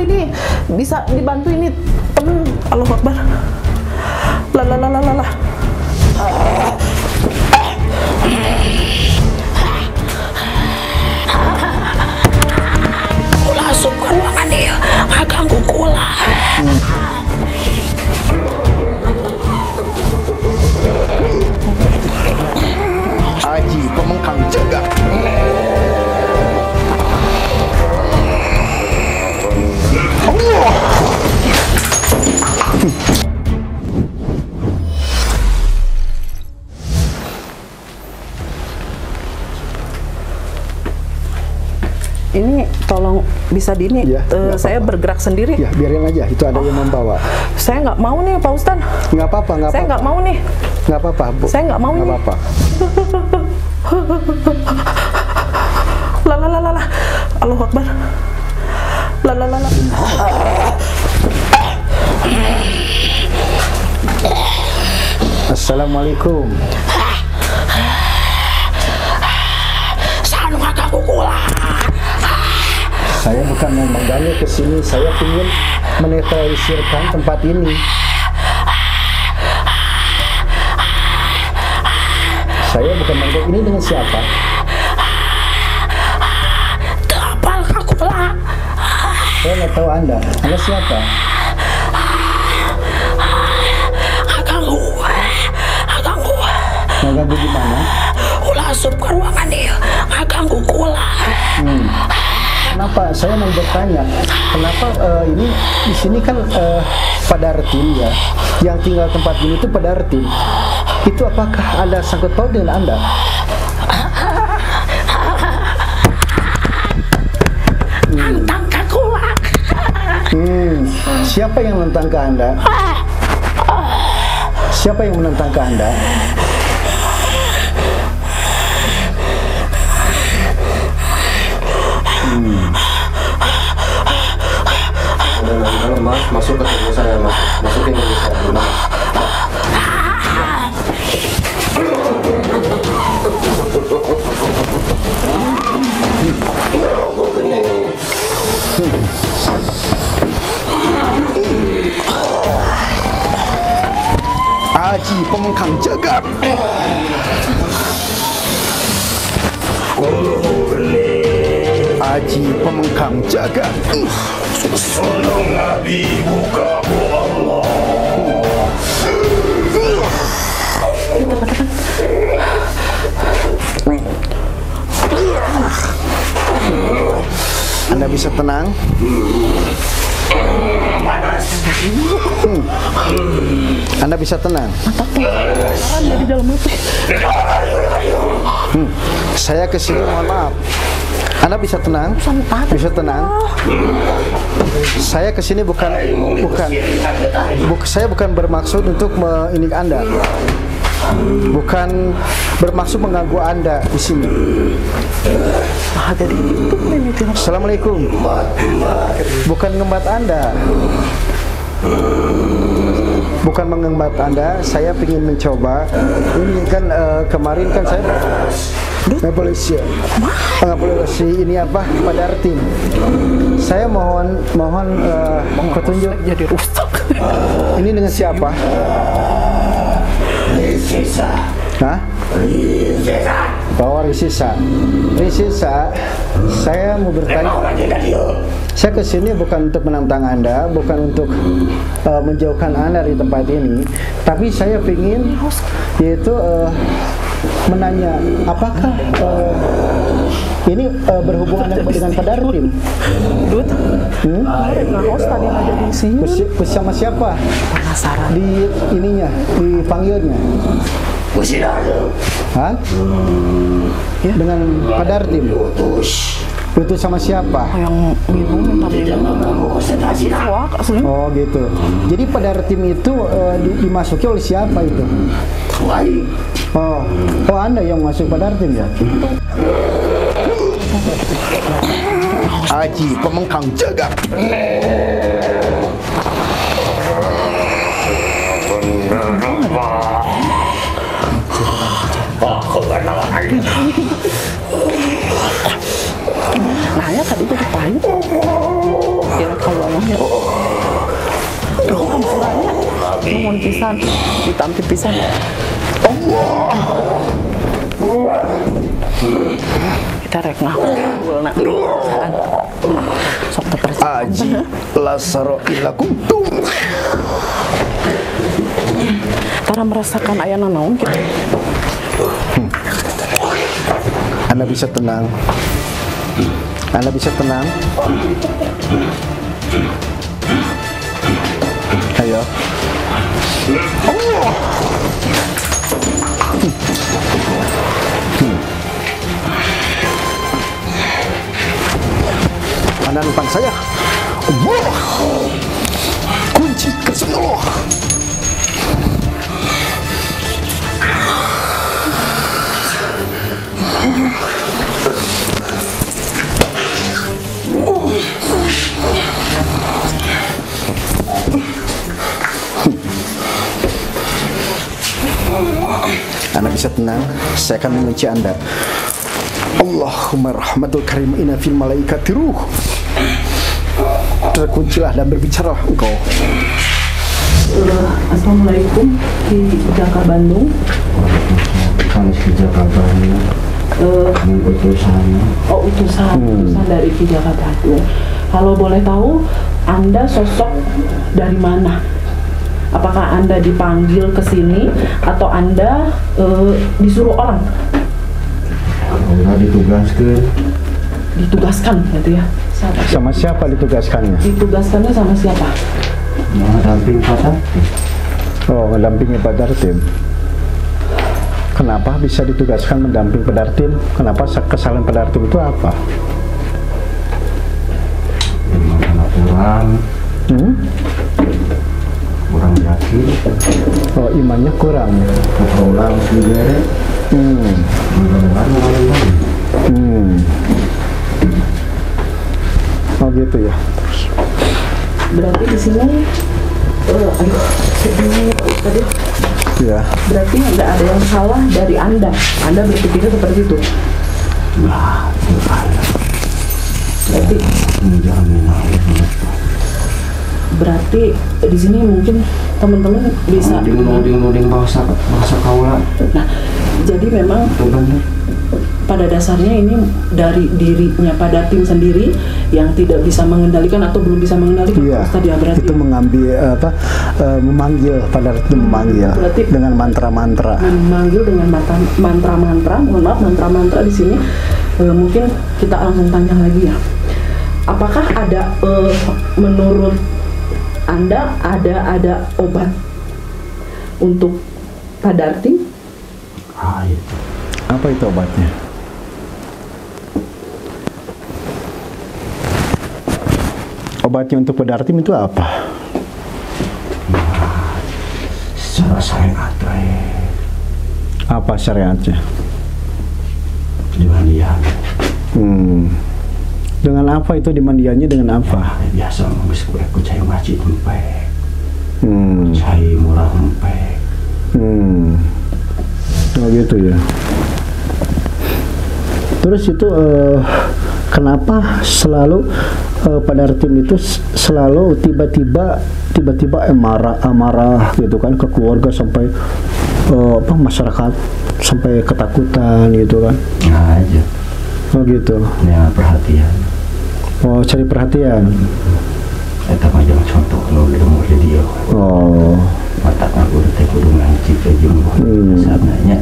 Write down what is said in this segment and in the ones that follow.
ini bisa dibantu ini temen. Allahu Akbar. Lah. Kula asup ke ruangan dia, ngaganggu kula. Haji Pemengkang Jagat. Allah. Ini tolong bisa di ini, Ya, saya bergerak sendiri. Ya, biarin aja, itu ada yang membawa. Saya nggak mau nih Pak Ustadz. Nggak apa-apa, nggak Saya apa-apa. nggak mau nih. Nggak apa-apa, Bu. Saya nggak mau Nggak nih. apa-apa. Lah. Allahu Akbar. Lah. Assalamualaikum. Sanu ngaganggu kula. Saya bukan mau mengganggu ke sini, saya ingin menetralisirkan tempat ini. Saya bukan mengganggu. Ini dengan siapa? Kapal kula. Saya nggak tahu Anda. Anda siapa? Ngaganggu. Mengganggu di mana? Kula asup ke ruangan dia, ngaganggu kula. Kenapa? Saya mau bertanya. Kenapa ini di sini kan Padartim ya? Yang tinggal tempat ini itu Padartim. Itu apakah ada sangkut paut dengan Anda? Nantang ke kula. Siapa yang menentang ke Anda? Siapa yang menentang ke Anda? Halo Mas, masuk ke tubuh saya Mas. Masukin ke tubuh saya dulu Mas. Haji Pemengkang Jagat. Haji Pemengkang Jagat. Tolong Nabi buka Allah. Anda bisa tenang. Anda bisa tenang. Di dalam hati. Saya kesini, mohon maaf. Anda bisa tenang. Bisa tenang. Saya kesini saya bukan bermaksud untuk ini Anda. Bukan bermaksud mengganggu Anda di sini. Assalamualaikum. Bukan ngembat Anda. Bukan mengembat Anda. Saya ingin mencoba. Ini kan kemarin kan saya polisi ini apa Padartim. Saya mohon petunjuk. Jadi rusak. Ini dengan siapa? Hah? Bawa Risisa. Saya mau bertanya. Saya kesini bukan untuk menantang Anda, bukan untuk menjauhkan Anda dari tempat ini, tapi saya ingin yaitu menanya apakah ini berhubungan dengan Padartim? Tadi ada di sini. Bersama siapa? Penasaran. Di ininya, dipanggilnya. Hah? Ya. Dengan Padartim. Itu sama siapa? Yang minum tadi. Wah, asli. Oh gitu. Jadi Padartim itu dimasuki oleh siapa itu? Oh Anda yang masuk Padartim ya? Haji Pemengkang Jagat. Nah ya tadi jadi pahit. Ya kalau mun pisan ditampi pisan. Kita rek ngakulna. Sok terpercaya. Aji lasaro ila kuntum. Tara merasakan aya nanaon gitu. Anda bisa tenang. Anda bisa tenang. Ayo. Anda depan saya. Kunci ke-10. Anda bisa tenang, saya akan mengunci Anda. Allahumma rahmatul karim inna fil malaikati ruh. Terkuncilah dan berbicaralah engkau. Assalamualaikum di Jaka Bandung. Kami di Jakarta ini utusan Utusan dari Ki Jaka Bandung. Kalau boleh tahu, Anda sosok dari mana? Apakah Anda dipanggil ke sini atau Anda disuruh orang? Enggak ditugaskan. Ditugaskan gitu ya? Sama siapa ditugaskannya? Ditugaskannya sama siapa? Mendamping Pak Dartim. Oh, mendampingi Pak Dartim. Kenapa bisa ditugaskan mendamping Pak Dartim? Kenapa kesalahan Pak Dartim itu apa? Gimana kurang yakin. Oh, imannya kurang. Orang sendiri. Mudah-mudahan orang lain. Oh gitu ya. Berarti di sini, tadi. Ya. Berarti nggak ada yang salah dari Anda. Anda berpikir seperti itu. Nah, Berarti menjamin berarti di sini mungkin teman-teman bisa nuding bahasa kaula. Nah, jadi memang Itu benar. pada dasarnya ini dari dirinya pada tim sendiri yang tidak bisa mengendalikan atau belum bisa mengendalikan. Iya. Ustaz, ya, berarti Itu mengambil memanggil Pak Dartim memanggil Berarti dengan mantra-mantra. memanggil dengan mantra-mantra. Mohon maaf, mantra-mantra di sini mungkin kita langsung tanya lagi ya. Apakah ada menurut Anda ada obat untuk Pak Dartim? Itu. Apa itu obatnya? Obatnya untuk Pak Dartim itu apa? Secara syariat Apa syariatnya? dimandian. Dengan apa itu dimandiannya, dengan apa? Biasa mengurus aku cai masjid empek. Cai murah empek. Oh gitu ya. Terus itu kenapa selalu Pak Dartim itu selalu tiba-tiba amarah gitu kan ke keluarga sampai masyarakat sampai ketakutan gitu kan? Nah aja. Oh gitu. Ya perhatian. Oh, cari perhatian. Eta mah jangan contoh kalau di dia. Oh. Mata aku teh kudu ngaji ke jeung sananya.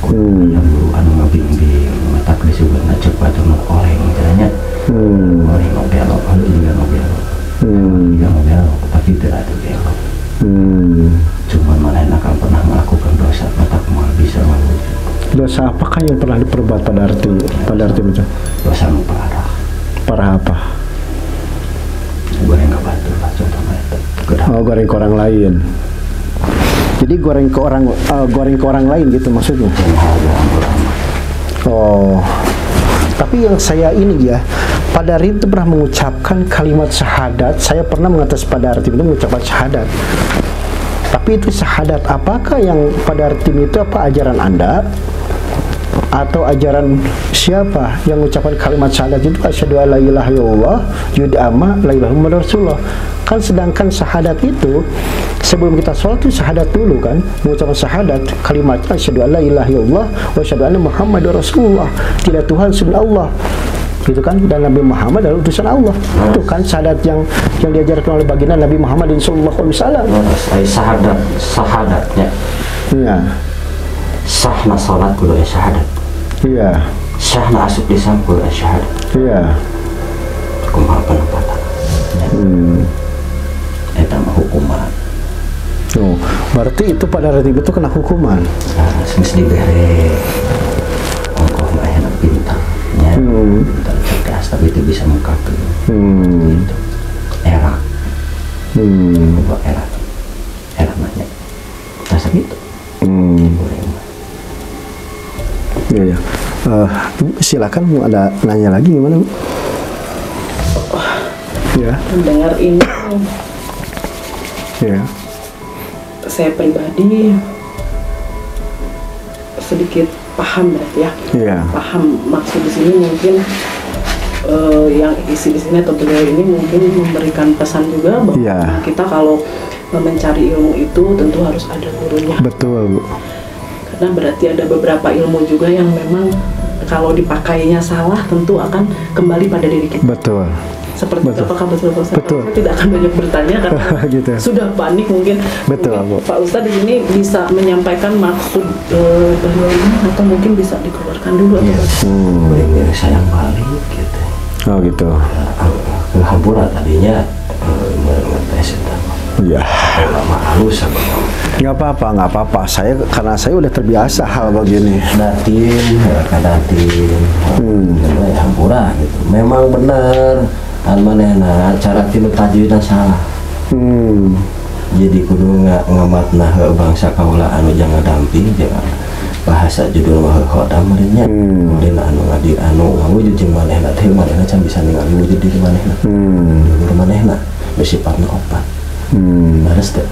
Yang guru anu ngabimbing mata geus juga cepat anu oleh caranya. Oleh belok anu juga belok. Yang belok tapi tidak ada belok. Cuman mana akan pernah melakukan dosa mata mau bisa melakukan. Dosa apakah yang pernah diperbuat pada Dartim itu? Dosa anu parah. Parah apa? Goreng ke batu lah contohnya itu. Oh, goreng ke orang lain. Jadi goreng ke orang lain gitu maksudnya? Oh, tapi yang saya ini ya, Pak Dartim itu pernah mengucapkan kalimat syahadat. Saya pernah mengatas Pak Dartim itu mengucapkan syahadat. Tapi itu syahadat apakah yang Pak Dartim itu apa ajaran Anda? atau ajaran siapa yang mengucapkan kalimat syahadat itu asyhadu alla ilaha illallah yud'ama la ilaha illallah rasulullah. Kan sedangkan syahadat itu sebelum kita sholat itu syahadat dulu kan, mengucapkan syahadat kalimatnya asyhadu alla ilaha illallah wa asyhadu anna muhammadar rasulullah, tidak Tuhan selain Allah gitu kan, dan Nabi Muhammad adalah utusan Allah. Itu kan syahadat yang diajarkan oleh baginda Nabi Muhammad sallallahu alaihi wasallam. Syahadatnya. Iya. Sahna salat kudu syahadat. Iya. Sahna asup lisan kudu syahadat. Iya. Kumaha penempatan. Eta mah hukuman. Oh, berarti itu pada ratib itu kena hukuman. Nah, geus dibere. Ongkoh mah enak pintar. Pintar cerdas, tapi itu bisa mengkakeun. Gitu. Era. Coba era. Era nanya. Rasa gitu. Iya, ya. Silakan, mau ada nanya lagi gimana, Bu? Ya. Mendengar ini, Ya. saya pribadi sedikit paham berarti ya. Iya. Paham maksud di sini mungkin yang isi di sini atau beliau ini mungkin memberikan pesan juga bahwa Iya. kita kalau mencari ilmu itu tentu harus ada gurunya. Betul, Bu. Karena berarti ada beberapa ilmu juga yang memang kalau dipakainya salah tentu akan kembali pada diri kita. Betul. Seperti Betul. apakah betul Pak Ustadz? Betul. Saya tidak akan banyak bertanya karena Gitu. sudah panik mungkin. Betul, Mungkin Bu. Pak Ustadz di sini bisa menyampaikan maksud beliau ini atau mungkin bisa dikeluarkan dulu. Iya. Boleh sayang balik gitu. Oh gitu. Ke hampura tadinya ngetes itu. Iya. Lama halus apa? Nggak apa-apa. Karena saya udah terbiasa hal begini. Datin, ya hampura gitu. Memang benar. Manehna cara tilu tajwidna salah. Jadi kudu ngamatna bangsa kaula anu jangan damping jangan bahasa judul mah khodam meureunnya. Kemudian anu ngadi anu ngawujud jeung manehna teh manehna can bisa ningali wujud diri manehna. Diri manehna sifatna opat. Beres teh.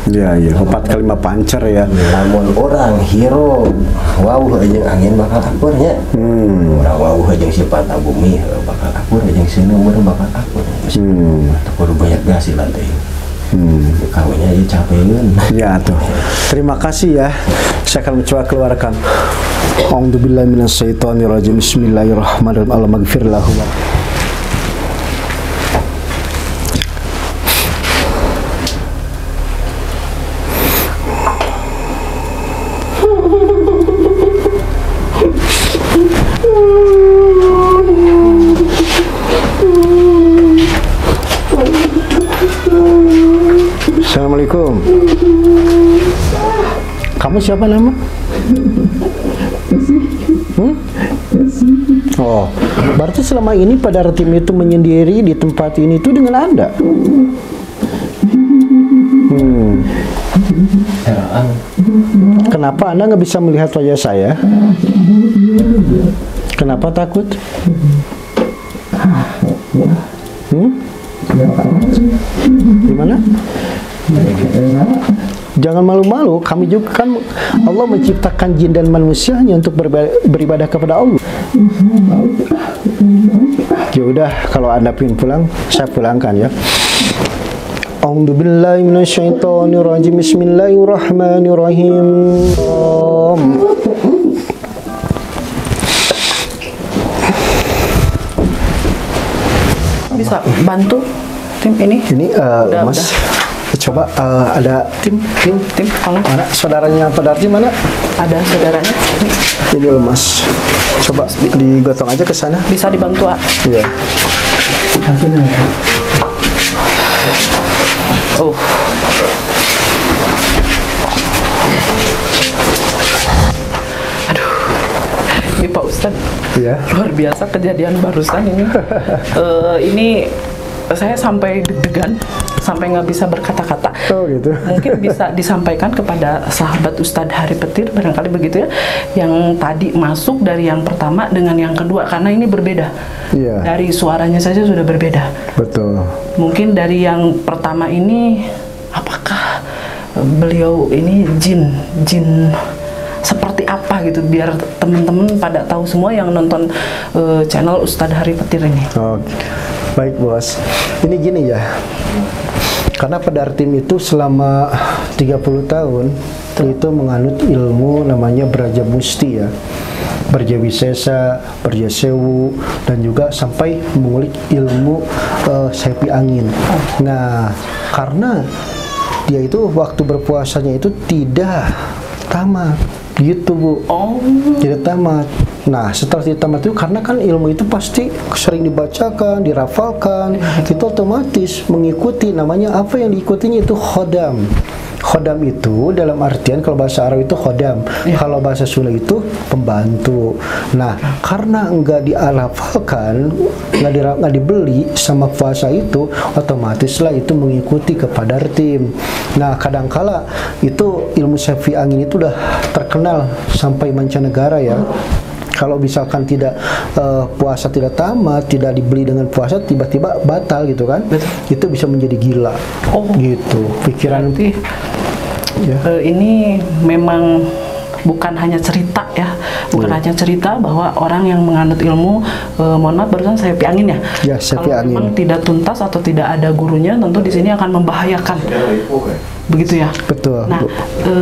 Iya, 4 kalimat pancer ya. Lamun orang hero wawuh jeung angin bakal akurnya. Urang wawuh jeung sifat bumi bakal akur jeung seueur bakal akur. Kudu banyak gas lah teh. Kawinnya aja capeun. Ya tuh. Terima kasih ya. Saya akan mencoba keluarkan. A'udzubillahi minasyaitonirrajim. Bismillahirrahmanirrahim. Allahummaghfir lahu. Assalamualaikum. Kamu siapa nama? Oh, berarti selama ini pada Ratim itu menyendiri di tempat ini itu dengan Anda? Kenapa Anda nggak bisa melihat wajah saya? Kenapa takut? Gimana? Jangan malu-malu, kami juga kan Allah menciptakan jin dan manusia hanya untuk beribadah kepada Allah. Ya udah, kalau Anda ingin pulang, saya pulangkan ya. A'udzubillahi minasyaitonirrajim. Bismillahirrahmanirrahim. Bisa bantu tim ini? Ini Mas. Coba ada tim. Mana saudaranya Pak Darji mana? Ada saudaranya. Ini loh Mas. Coba digotong aja ke sana. Bisa dibantu, Pak? Iya. Oh. Aduh. Ini Pak Ustadz. Iya. Luar biasa kejadian barusan ini. Ini saya sampai deg-degan, sampai nggak bisa berkata-kata. Oh gitu. Mungkin bisa disampaikan kepada sahabat Ustadz Hari Petir, barangkali begitu ya, yang tadi masuk dari yang pertama dengan yang kedua, karena ini berbeda. Iya. Dari suaranya saja sudah berbeda. Betul. Mungkin dari yang pertama ini, apakah beliau ini jin seperti apa gitu, biar teman-teman pada tahu semua yang nonton channel Ustadz Hari Petir ini. Oke. Baik bos, ini gini ya, karena Padartim itu selama 30 tahun itu menganut ilmu namanya Braja Musti ya, Brajawisesa, Brajasewu, dan juga sampai mengulik ilmu sepi angin. Nah, karena dia itu waktu berpuasanya itu tidak tamat gitu Bu. Tidak tamat. Nah, setelah tidak tamat itu, karena kan ilmu itu pasti sering dibacakan, dirafalkan, itu otomatis mengikuti, namanya apa yang diikutinya itu khodam. Khodam itu dalam artian kalau bahasa Arab itu khodam, kalau bahasa Sunda itu pembantu. Nah, karena enggak dialafalkan, enggak dibeli sama puasa itu, otomatislah itu mengikuti ke Padartim. Nah, kadangkala itu ilmu sepi angin itu udah terkenal sampai mancanegara ya. Kalau misalkan tidak puasa tidak tamat, tidak dibeli dengan puasa, tiba-tiba batal gitu kan, itu bisa menjadi gila. Gitu pikiran. Berarti ini memang bukan hanya cerita ya, bukan hanya cerita bahwa orang yang menganut ilmu, mohon maaf barusan sepi angin ya. Sepi angin. Memang tidak tuntas atau tidak ada gurunya, tentu di sini akan membahayakan. Begitu ya. Betul. Nah,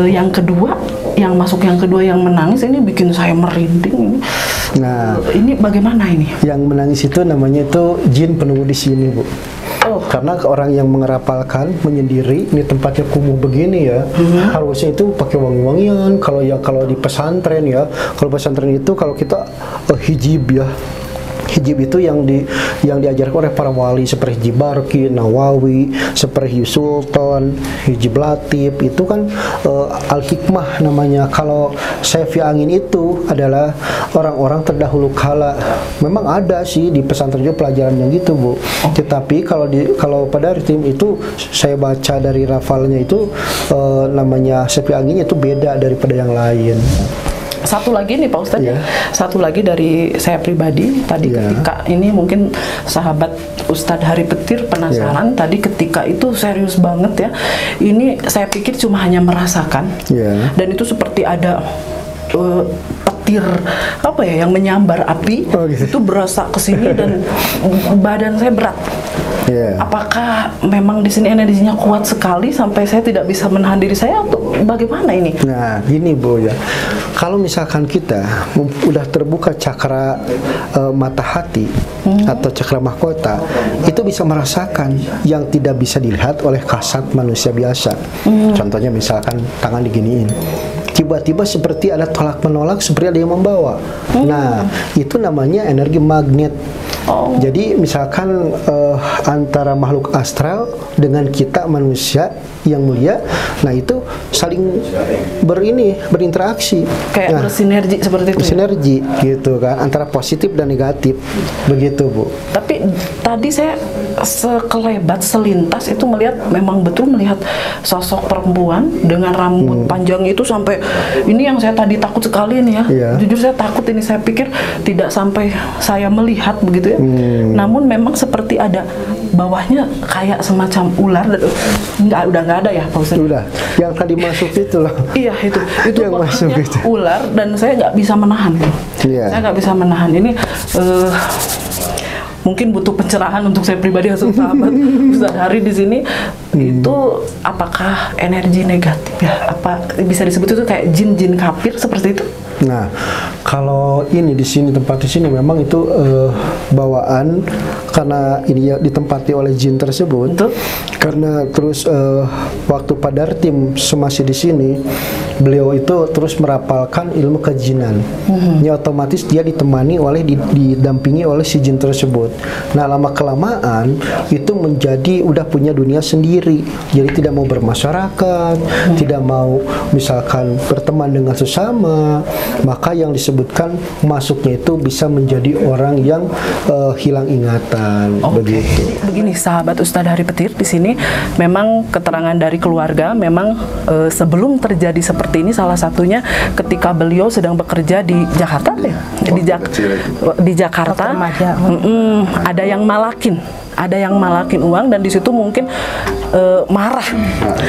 yang kedua, yang kedua yang menangis ini bikin saya merinding. Nah, ini bagaimana ini? Yang menangis itu namanya itu jin penunggu di sini, Bu. Karena orang yang mengerapalkan menyendiri, ini tempatnya kumuh begini ya, harusnya itu pakai wangi-wangian. Kalau di pesantren ya, kalau pesantren itu kalau kita hijib ya. Hijib itu yang diajarkan oleh para wali seperti Hijib Barki, Nawawi, seperti Sultan, Hijib Latif, itu kan al-hikmah namanya. Kalau sefi angin itu adalah orang-orang terdahulu kala. Memang ada sih di pesantren juga pelajaran yang gitu, Bu. Tetapi kalau Padartim itu saya baca dari rafalnya itu namanya sefi anginnya itu beda daripada yang lain. Satu lagi nih Pak Ustadz, satu lagi dari saya pribadi tadi ketika ini mungkin sahabat Ustadz Hari Petir penasaran tadi ketika itu serius banget ya. Ini saya pikir cuma hanya merasakan dan itu seperti ada petir apa ya yang menyambar api itu berasa ke sini dan badan saya berat. Apakah memang di sini energinya kuat sekali sampai saya tidak bisa menahan diri saya atau bagaimana ini? Nah, gini Bu ya. Kalau misalkan kita udah terbuka cakra mata hati atau cakra mahkota, itu bisa merasakan yang tidak bisa dilihat oleh kasat manusia biasa. Contohnya misalkan tangan diginiin, tiba-tiba seperti ada tolak menolak, seperti ada yang membawa. Nah, itu namanya energi magnet. Jadi misalkan antara makhluk astral dengan kita manusia yang mulia, nah itu saling berinteraksi, kayak bersinergi seperti itu. Bersinergi gitu kan, antara positif dan negatif, begitu Bu. Tapi tadi saya sekelebat selintas itu melihat, memang betul melihat sosok perempuan dengan rambut panjang itu sampai ini yang saya tadi takut sekali nih ya. Jujur saya takut ini, saya pikir tidak sampai saya melihat begitu ya. Namun memang seperti ada bawahnya kayak semacam ular. Udah nggak ada ya Pak Ustadz? Udah, yang tadi masuk itu loh. Iya itu yang masuk itu ular dan saya nggak bisa menahan. Saya nggak bisa menahan ini. Mungkin butuh pencerahan untuk saya pribadi atau sahabat Ustadz Hari di sini. Itu apakah energi negatif ya? Apa bisa disebut itu kayak jin-jin kafir seperti itu? Nah, kalau ini di sini, tempat di sini memang itu bawaan karena ini ya ditempati oleh jin tersebut. Karena terus waktu Padartim masih di sini, beliau itu terus merapalkan ilmu kejinan. Ya otomatis dia ditemani oleh didampingi oleh si jin tersebut. Nah, lama kelamaan itu menjadi udah punya dunia sendiri. Jadi tidak mau bermasyarakat, tidak mau misalkan berteman dengan sesama. Maka yang disebutkan masuknya itu bisa menjadi orang yang hilang ingatan. Begitu. Begini sahabat Ustadz Hari Petir, di sini memang keterangan dari keluarga memang sebelum terjadi seperti ini, salah satunya ketika beliau sedang bekerja di Jakarta ya, di Jakarta ada yang malakin ada yang malakin uang, dan di situ mungkin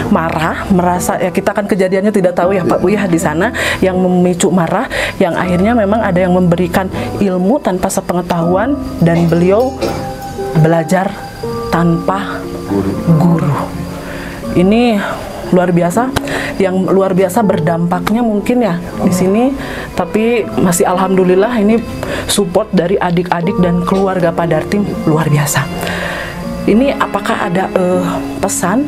marah, merasa ya, kita kan kejadiannya tidak tahu ya Pak Buya di sana yang memicu marah, yang akhirnya memang ada yang memberikan ilmu tanpa sepengetahuan dan beliau belajar tanpa guru. Ini luar biasa. Yang luar biasa berdampaknya mungkin ya di sini, tapi masih alhamdulillah ini support dari adik-adik dan keluarga Pak Dartim luar biasa. Ini apakah ada pesan,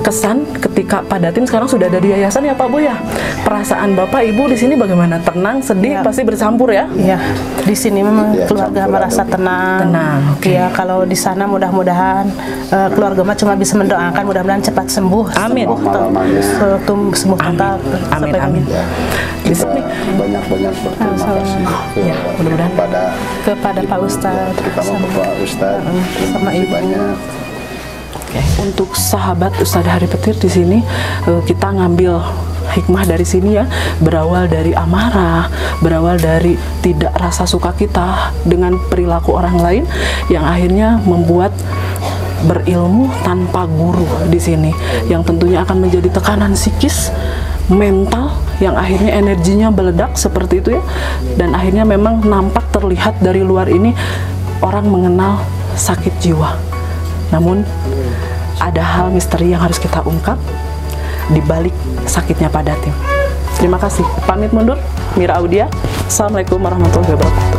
kesan ketika Pak Dartim sekarang sudah ada di yayasan ya Pak Bu ya? Perasaan Bapak Ibu di sini bagaimana? Tenang, sedih, pasti bercampur ya? Iya, di sini memang keluarga merasa tenang. Okay. Ya, kalau di sana mudah-mudahan keluarga mah cuma bisa mendoakan mudah-mudahan cepat sembuh. Amin. Sembuh total. Amin. Di sini banyak-banyak berterima kasih kepada Pak Ustadz, terutama Pak Ustadz sama Ibu. banyak. Untuk sahabat Ustadz Hari Petir di sini kita ngambil hikmah dari sini ya, berawal dari amarah, berawal dari tidak rasa suka kita dengan perilaku orang lain yang akhirnya membuat berilmu tanpa guru di sini, yang tentunya akan menjadi tekanan psikis, mental, yang akhirnya energinya meledak seperti itu ya, dan akhirnya memang nampak terlihat dari luar ini orang mengenal sakit jiwa. Namun ada hal misteri yang harus kita ungkap di balik sakitnya Pak Dartim. Terima kasih. Pamit mundur. Mira Audia. Assalamualaikum warahmatullahi wabarakatuh.